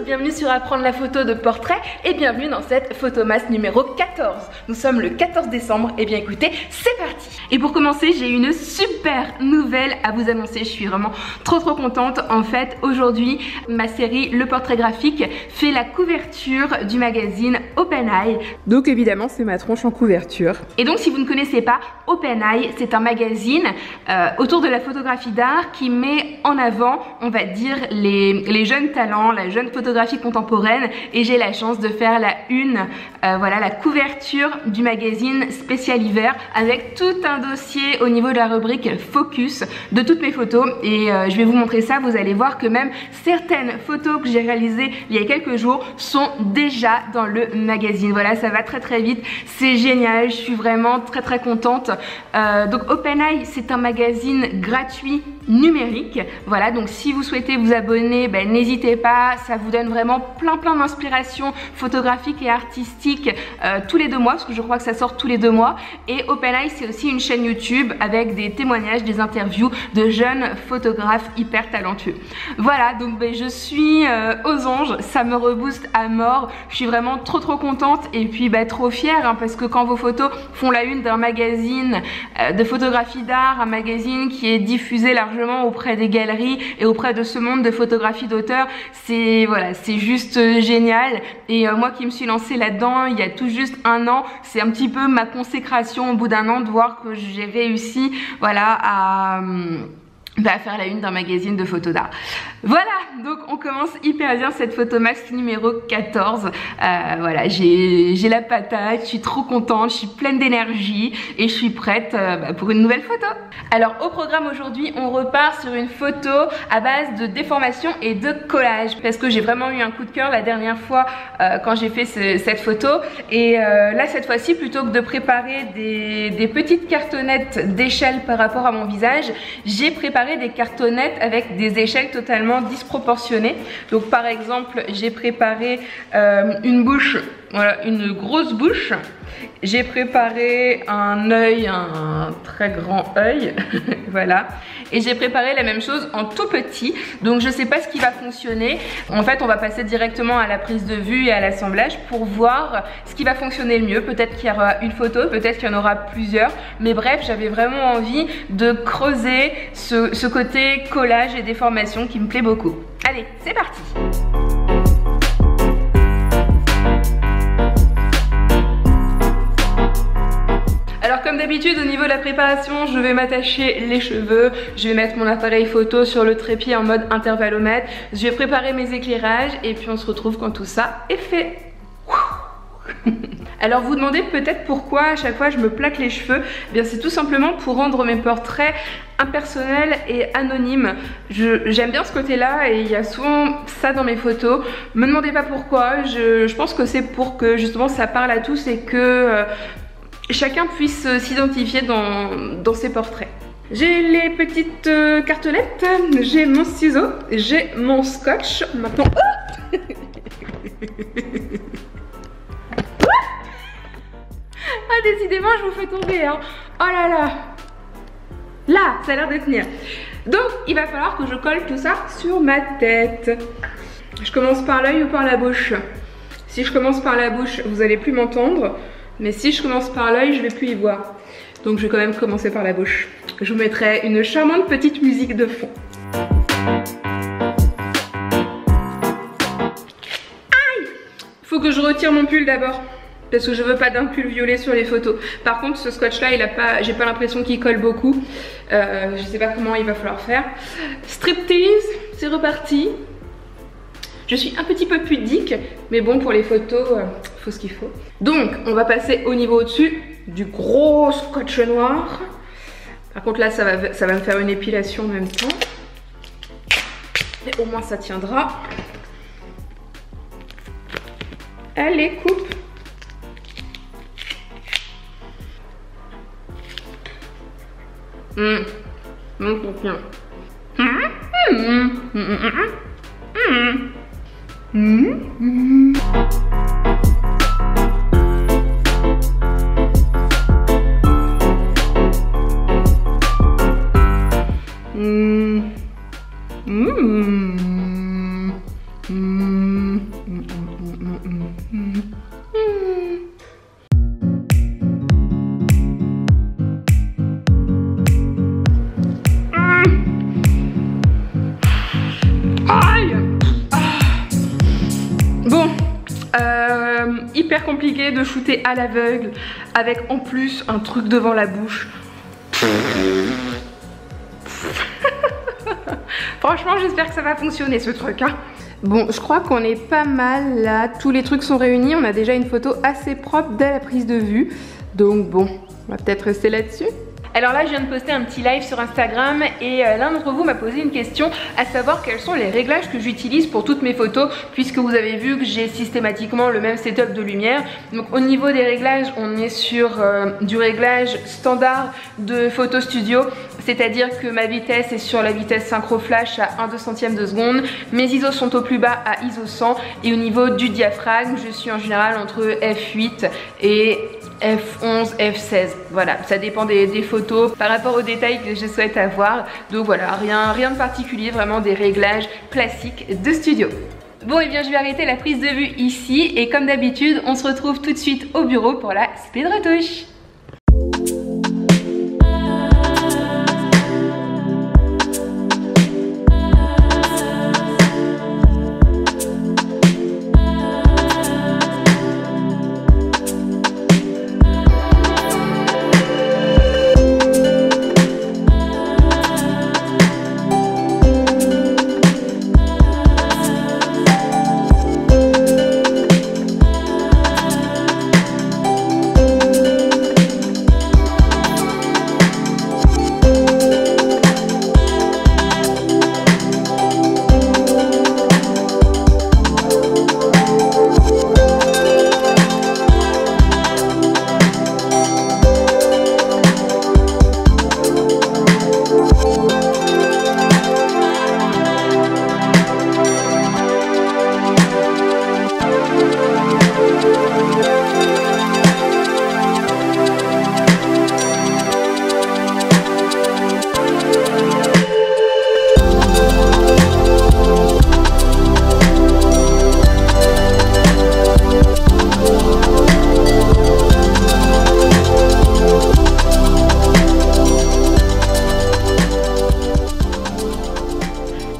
bienvenue sur Apprendre la photo de portrait et bienvenue dans cette photomasse numéro 14. Nous sommes le 14 décembre, et bien écoutez, c'est parti. Et pour commencer, j'ai une super nouvelle à vous annoncer, je suis vraiment trop contente. En fait, aujourd'hui, ma série Le Portrait Graphique fait la couverture du magazine OpenEye. Donc évidemment, c'est ma tronche en couverture. Et donc si vous ne connaissez pas, OpenEye, c'est un magazine autour de la photographie d'art qui met en avant, on va dire, les jeunes talents, la jeune photographie contemporaine, et j'ai la chance de faire voilà, la couverture du magazine spécial hiver avec tout un dossier au niveau de la rubrique Focus de toutes mes photos, et je vais vous montrer ça. Vous allez voir que même certaines photos que j'ai réalisées il y a quelques jours sont déjà dans le magazine. Voilà, ça va très vite, c'est génial, je suis vraiment très contente. Donc OpenEye, c'est un magazine gratuit numérique. Voilà, donc si vous souhaitez vous abonner, ben, n'hésitez pas, ça vous donne vraiment plein d'inspirations photographiques et artistiques tous les 2 mois, parce que je crois que ça sort tous les 2 mois. Et OpenEye, c'est aussi une chaîne YouTube avec des témoignages, des interviews de jeunes photographes hyper talentueux. Voilà, donc ben, je suis aux anges, ça me rebooste à mort, je suis vraiment trop contente, et puis ben, trop fière, hein, parce que quand vos photos font la une d'un magazine de photographie d'art, un magazine qui est diffusé largement auprès des galeries et auprès de ce monde de photographie d'auteur, c'est voilà, c'est juste génial. Et moi qui me suis lancée là-dedans il y a tout juste 1 an, c'est un petit peu ma consécration au bout d'1 an de voir que j'ai réussi, voilà, à faire la une d'un magazine de photos d'art. Voilà, donc on commence hyper bien cette photomasse numéro 14. Voilà, j'ai la patate, je suis trop contente, je suis pleine d'énergie et je suis prête pour une nouvelle photo. Alors au programme aujourd'hui, on repart sur une photo à base de déformation et de collage, parce que j'ai vraiment eu un coup de cœur la dernière fois quand j'ai fait cette photo. Et là cette fois-ci, plutôt que de préparer des petites cartonnettes d'échelle par rapport à mon visage, j'ai préparé des cartonnettes avec des échelles totalement disproportionnées. Donc par exemple, j'ai préparé une bouche, voilà, une grosse bouche. J'ai préparé un œil, un très grand œil, voilà. Et j'ai préparé la même chose en tout petit. Donc je sais pas ce qui va fonctionner. En fait, on va passer directement à la prise de vue et à l'assemblage pour voir ce qui va fonctionner le mieux. Peut-être qu'il y aura une photo, peut-être qu'il y en aura plusieurs. Mais bref, j'avais vraiment envie de creuser ce côté collage et déformation qui me plaît beaucoup. Allez, c'est parti! Alors comme d'habitude, au niveau de la préparation, je vais m'attacher les cheveux, je vais mettre mon appareil photo sur le trépied en mode intervallomètre, je vais préparer mes éclairages et puis on se retrouve quand tout ça est fait. Alors vous demandez peut-être pourquoi à chaque fois je me plaque les cheveux. Eh bien c'est tout simplement pour rendre mes portraits impersonnels et anonymes. J'aime bien ce côté là et il y a souvent ça dans mes photos. Me demandez pas pourquoi, je pense que c'est pour que justement ça parle à tous et que chacun puisse s'identifier dans ses portraits. J'ai les petites cartonnettes, j'ai mon ciseau, j'ai mon scotch. Maintenant... Ah décidément je vous fais tomber hein. Oh là là. Là ça a l'air de tenir. Donc il va falloir que je colle tout ça sur ma tête. Je commence par l'œil ou par la bouche? Si je commence par la bouche, vous allez plus m'entendre. Mais si je commence par l'œil, je vais plus y voir. Donc je vais quand même commencer par la bouche. Je vous mettrai une charmante petite musique de fond. Aïe! Faut que je retire mon pull d'abord, parce que je veux pas d'un pull violet sur les photos. Par contre ce scotch là, j'ai pas l'impression qu'il colle beaucoup. Je sais pas comment il va falloir faire. Striptease, c'est reparti. Je suis un petit peu pudique, mais bon, pour les photos, faut ce qu'il faut. Donc, on va passer au niveau au-dessus du gros scotch noir. Par contre, là, ça va me faire une épilation en même temps. Et au moins, ça tiendra. Allez, coupe. Non, contient. hyper compliqué de shooter à l'aveugle avec en plus un truc devant la bouche. Franchement, j'espère que ça va fonctionner ce truc, hein. Bon, je crois qu'on est pas mal là, tous les trucs sont réunis, on a déjà une photo assez propre dès la prise de vue. Donc bon, on va peut-être rester là-dessus. Alors là, je viens de poster un petit live sur Instagram et l'un d'entre vous m'a posé une question, à savoir quels sont les réglages que j'utilise pour toutes mes photos, puisque vous avez vu que j'ai systématiquement le même setup de lumière. Donc au niveau des réglages, on est sur du réglage standard de photo studio, c'est-à-dire que ma vitesse est sur la vitesse synchro flash à 1/2 centième de seconde, mes ISO sont au plus bas à ISO 100 et au niveau du diaphragme, je suis en général entre f8 et f11, f16, voilà, ça dépend des photos par rapport aux détails que je souhaite avoir. Donc voilà, rien de particulier, vraiment des réglages classiques de studio. Bon, et bien je vais arrêter la prise de vue ici et comme d'habitude, on se retrouve tout de suite au bureau pour la speed retouche.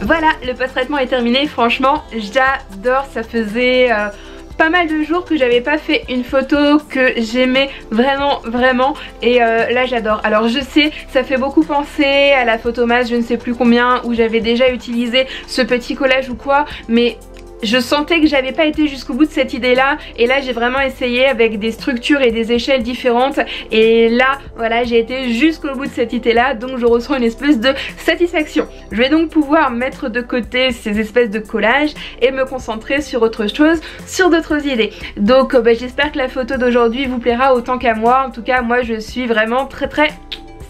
Voilà, le post-traitement est terminé. Franchement, j'adore. Ça faisait pas mal de jours que j'avais pas fait une photo que j'aimais vraiment et là j'adore. Alors je sais, ça fait beaucoup penser à la Photomas je ne sais plus combien où j'avais déjà utilisé ce petit collage ou quoi, mais je sentais que j'avais pas été jusqu'au bout de cette idée là et là j'ai vraiment essayé avec des structures et des échelles différentes et là voilà, j'ai été jusqu'au bout de cette idée là, donc je ressens une espèce de satisfaction. Je vais donc pouvoir mettre de côté ces espèces de collages et me concentrer sur autre chose, sur d'autres idées. Donc j'espère que la photo d'aujourd'hui vous plaira autant qu'à moi. En tout cas moi je suis vraiment très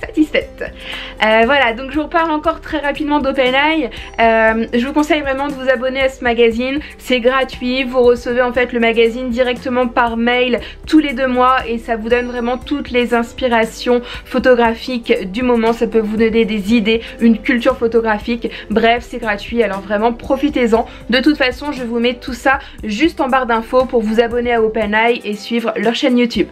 satisfaite. Voilà, donc je vous reparle encore très rapidement d'OpenEye. Je vous conseille vraiment de vous abonner à ce magazine, c'est gratuit, vous recevez en fait le magazine directement par mail tous les 2 mois et ça vous donne vraiment toutes les inspirations photographiques du moment, ça peut vous donner des idées, une culture photographique, bref c'est gratuit, alors vraiment profitez-en. De toute façon je vous mets tout ça juste en barre d'infos pour vous abonner à OpenEye et suivre leur chaîne YouTube.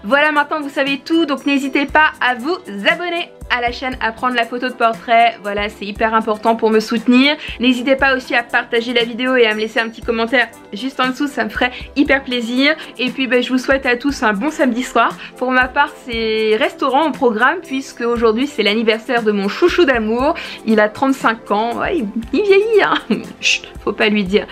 Voilà, maintenant vous savez tout, donc n'hésitez pas à vous abonner à la chaîne, à prendre la photo de portrait, voilà c'est hyper important pour me soutenir. N'hésitez pas aussi à partager la vidéo et à me laisser un petit commentaire juste en dessous, ça me ferait hyper plaisir. Et puis je vous souhaite à tous un bon samedi soir. Pour ma part c'est restaurant au programme puisque aujourd'hui c'est l'anniversaire de mon chouchou d'amour, il a 35 ans, ouais, il vieillit hein. Chut, faut pas lui dire.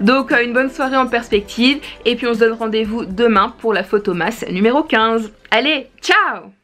Donc une bonne soirée en perspective et puis on se donne rendez-vous demain pour la Photomas numéro 15. Allez, ciao!